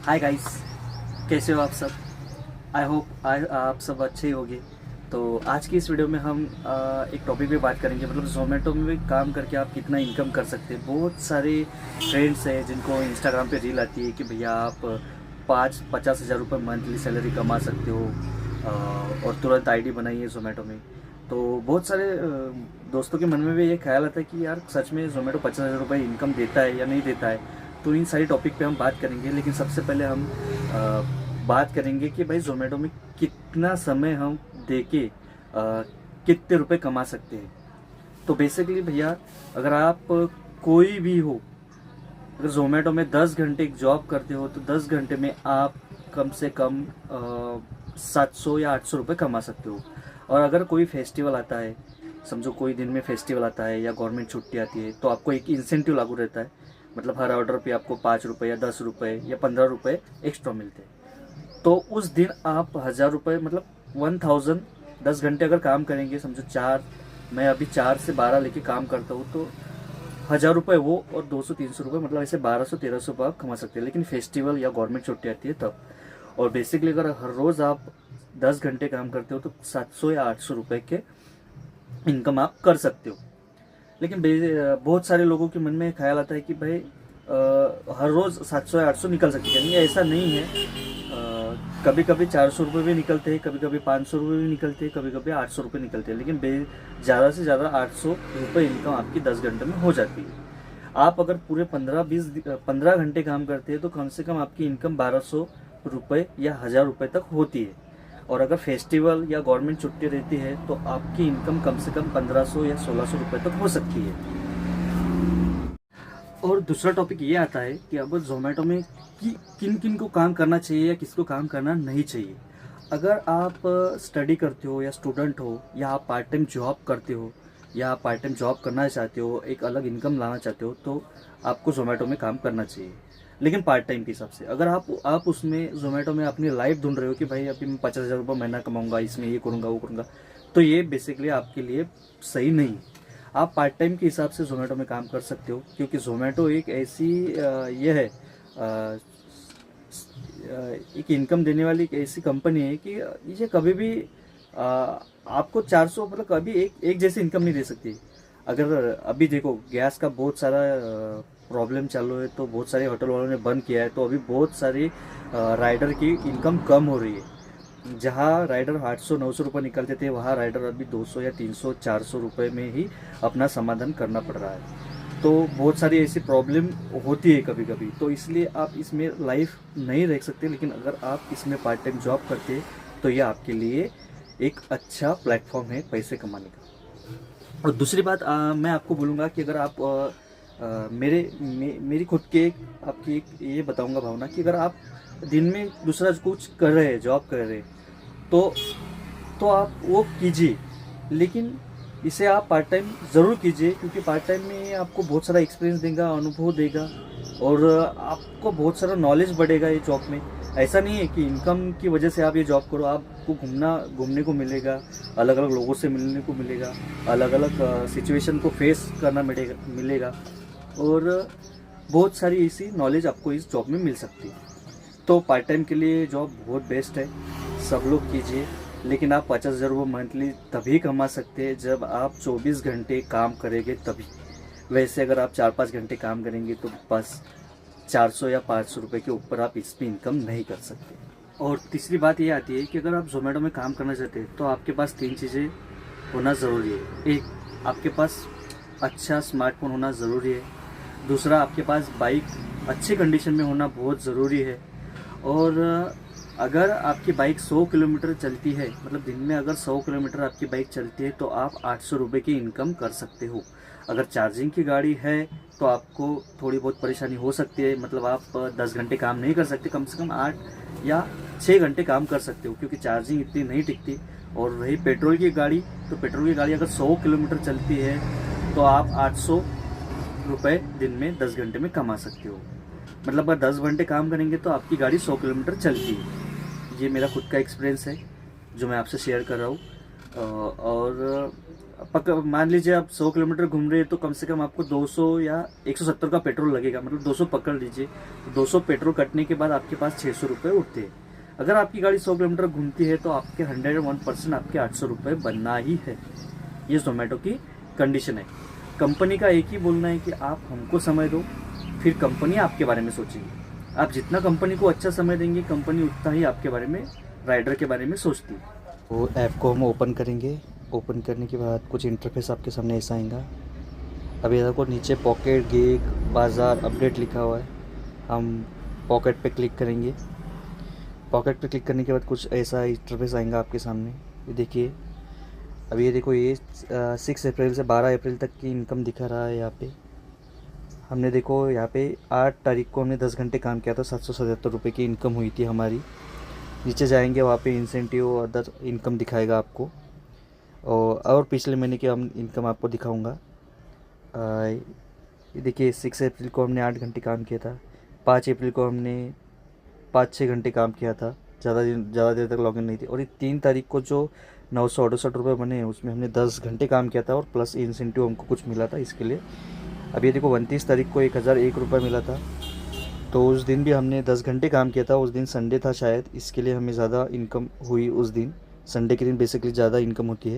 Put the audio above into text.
Hi guys, कैसे हो आप सब। आई होप आप सब अच्छे ही होंगे। तो आज की इस वीडियो में हम एक टॉपिक पे बात करेंगे, मतलब जोमेटो में भी काम करके आप कितना इनकम कर सकते हैं। बहुत सारे फ्रेंड्स हैं जिनको इंस्टाग्राम पे रील आती है कि भैया आप 50,000 रुपये मंथली सैलरी कमा सकते हो और तुरंत आईडी बनाइए जोमेटो में। तो बहुत सारे दोस्तों के मन में भी ये ख्याल आता है कि यार सच में जोमेटो 50,000 रुपये इनकम देता है या नहीं देता है। तो इन सारी टॉपिक पे हम बात करेंगे, लेकिन सबसे पहले हम बात करेंगे कि भाई जोमेटो में कितना समय हम दे के कितने रुपए कमा सकते हैं। तो बेसिकली भैया, अगर आप कोई भी हो, अगर जोमेटो में 10 घंटे जॉब करते हो तो 10 घंटे में आप कम से कम 700 या 800 रुपये कमा सकते हो। और अगर कोई फेस्टिवल आता है, समझो कोई दिन में फेस्टिवल आता है या गवर्नमेंट छुट्टी आती है, तो आपको एक इंसेंटिव लागू रहता है। मतलब हर ऑर्डर पे आपको 5 रुपये या 10 रुपये या 15 रुपये एक्स्ट्रा मिलते हैं। तो उस दिन आप 1,000 रुपये, मतलब 1,000, 10 घंटे अगर काम करेंगे, समझो मैं अभी 4 से 12 लेके काम करता हूँ, तो 1,000 रुपये वो और 200-300 रुपये, मतलब ऐसे 1,200-1,300 रुपये आप कमा सकते हैं। लेकिन फेस्टिवल या गवर्नमेंट छुट्टी आती है तब। और बेसिकली अगर हर रोज़ आप 10 घंटे काम करते हो तो 700 या 800 रुपये के इनकम आप कर सकते हो। लेकिन बहुत सारे लोगों के मन में ख्याल आता है कि भाई हर रोज़ 700 या 800 निकल सकती है। नहीं, ऐसा नहीं है। कभी कभी 400 रुपये भी निकलते हैं, कभी कभी 500 रुपये भी निकलते हैं, कभी कभी 800 रुपये निकलते हैं। लेकिन ज़्यादा से ज़्यादा 800 रुपये इनकम आपकी 10 घंटे में हो जाती है। आप अगर पूरे 15 घंटे काम करते हैं तो कम से कम आपकी इनकम 1,200 रुपये या 1,000 रुपये तक होती है। और अगर फेस्टिवल या गवर्नमेंट छुट्टी रहती है तो आपकी इनकम कम से कम 1,500 या 1,600 रुपये तक हो सकती है। और दूसरा टॉपिक ये आता है कि अब जोमेटो में किन किन को काम करना चाहिए या किसको काम करना नहीं चाहिए। अगर आप स्टडी करते हो या स्टूडेंट हो, या आप पार्ट टाइम जॉब करते हो, या आप पार्ट टाइम जॉब करना चाहते हो, एक अलग इनकम लाना चाहते हो, तो आपको जोमेटो में काम करना चाहिए। लेकिन पार्ट टाइम के हिसाब से, अगर आप उसमें जोमेटो में अपनी लाइफ ढूंढ रहे हो कि भाई अभी मैं 50,000 रुपये महीना कमाऊंगा, इसमें ये करूंगा वो करूंगा, तो ये बेसिकली आपके लिए सही नहीं। आप पार्ट टाइम के हिसाब से जोमेटो में काम कर सकते हो, क्योंकि जोमेटो एक ऐसी ये है, एक इनकम देने वाली एक ऐसी कंपनी है कि ये कभी भी आपको 400, मतलब कभी एक जैसी इनकम नहीं दे सकती। अगर अभी देखो गैस का बहुत सारा प्रॉब्लम चालू है, तो बहुत सारे होटल वालों ने बंद किया है, तो अभी बहुत सारी राइडर की इनकम कम हो रही है। जहाँ राइडर 800-900 रुपये निकलते थे, वहाँ राइडर अभी 200 या 300-400 रुपये में ही अपना समाधान करना पड़ रहा है। तो बहुत सारी ऐसी प्रॉब्लम होती है कभी कभी, तो इसलिए आप इसमें लाइफ नहीं रख सकते। लेकिन अगर आप इसमें पार्ट टाइम जॉब करते तो ये आपके लिए एक अच्छा प्लेटफॉर्म है पैसे कमाने का। और दूसरी बात, मैं आपको बोलूँगा कि अगर आप मेरी खुद के आपकी एक ये बताऊँगा भावना, कि अगर आप दिन में दूसरा कुछ कर रहे हैं, जॉब कर रहे हैं, तो आप वो कीजिए, लेकिन इसे आप पार्ट टाइम ज़रूर कीजिए, क्योंकि पार्ट टाइम में ये आपको बहुत सारा एक्सपीरियंस देगा, अनुभव देगा, और आपको बहुत सारा नॉलेज बढ़ेगा ये जॉब में। ऐसा नहीं है कि इनकम की वजह से आप ये जॉब करो, आपको घूमने को मिलेगा, अलग अलग लोगों से मिलने को मिलेगा, अलग अलग सिचुएशन को फेस करना मिलेगा, और बहुत सारी ऐसी नॉलेज आपको इस जॉब में मिल सकती है। तो पार्ट टाइम के लिए जॉब बहुत बेस्ट है, सब लोग कीजिए। लेकिन आप 50,000 रुपये मंथली तभी कमा सकते हैं जब आप 24 घंटे काम करेंगे तभी। वैसे अगर आप 4-5 घंटे काम करेंगे तो बस 400 या 500 रुपये के ऊपर आप इस पर इनकम नहीं कर सकते। और तीसरी बात ये आती है कि अगर आप जोमेटो में काम करना चाहते हैं तो आपके पास 3 चीज़ें होना ज़रूरी है। एक, आपके पास अच्छा स्मार्टफोन होना ज़रूरी है। दूसरा, आपके पास बाइक अच्छी कंडीशन में होना बहुत ज़रूरी है। और अगर आपकी बाइक 100 किलोमीटर चलती है, मतलब दिन में अगर 100 किलोमीटर आपकी बाइक चलती है, तो आप 800 रुपये की इनकम कर सकते हो। अगर चार्जिंग की गाड़ी है तो आपको थोड़ी बहुत परेशानी हो सकती है, मतलब आप 10 घंटे काम नहीं कर सकते, कम से कम 8 या 6 घंटे काम कर सकते हो, क्योंकि चार्जिंग इतनी नहीं टिकती। और रही पेट्रोल की गाड़ी, तो पेट्रोल की गाड़ी अगर 100 किलोमीटर चलती है तो आप 800 रुपये दिन में 10 घंटे में कमा सकते हो। मतलब अगर 10 घंटे काम करेंगे तो आपकी गाड़ी 100 किलोमीटर चलती है। ये मेरा खुद का एक्सपीरियंस है जो मैं आपसे शेयर कर रहा हूँ। और पक्का मान लीजिए आप 100 किलोमीटर घूम रहे हैं तो कम से कम आपको 200 या 170 का पेट्रोल लगेगा, मतलब 200 पकड़ लीजिए। तो 200 पेट्रोल कटने के बाद आपके पास 600 रुपये उठते हैं। अगर आपकी गाड़ी 100 किलोमीटर घूमती है तो आपके 101% आपके 800 रुपये बनना ही है। ये जोमेटो की कंडीशन है। कंपनी का एक ही बोलना है कि आप हमको समय दो, फिर कंपनी आपके बारे में सोचेगी। आप जितना कंपनी को अच्छा समय देंगे, कंपनी उतना ही आपके बारे में, राइडर के बारे में सोचती है। वो ऐप को हम ओपन करेंगे। ओपन करने के बाद कुछ इंटरफेस आपके सामने ऐसा आएगा। अभी देखो नीचे पॉकेट, गिग, बाज़ार, अपडेट लिखा हुआ है। हम पॉकेट पे क्लिक करेंगे। पॉकेट पे क्लिक करने के बाद कुछ ऐसा इंटरफेस आएगा आपके सामने। ये देखिए, अभी ये देखो, ये 6 अप्रैल से 12 अप्रैल तक की इनकम दिखा रहा है यहाँ पे। हमने देखो यहाँ पे 8 तारीख को हमने 10 घंटे काम किया था, 777 रुपये की इनकम हुई थी हमारी। नीचे जाएंगे, वहाँ पे इंसेंटिव और अदर इनकम दिखाएगा आपको। और पिछले महीने की हम इनकम आपको दिखाऊंगा। ये देखिए, 6 अप्रैल को हमने 8 घंटे काम किया था। 5 अप्रैल को हमने 5-6 घंटे काम किया था, ज़्यादा देर तक लॉगिन नहीं थी। और ये 3 तारीख को जो 968 रुपये बने, उसमें हमने 10 घंटे काम किया था और प्लस इंसेंटिव हमको कुछ मिला था इसके लिए। अब ये देखो, 29 तारीख को 1001 रुपये मिला था। तो उस दिन भी हमने 10 घंटे काम किया था। उस दिन संडे था शायद, इसके लिए हमें ज़्यादा इनकम हुई उस दिन। संडे के दिन बेसिकली ज़्यादा इनकम होती है।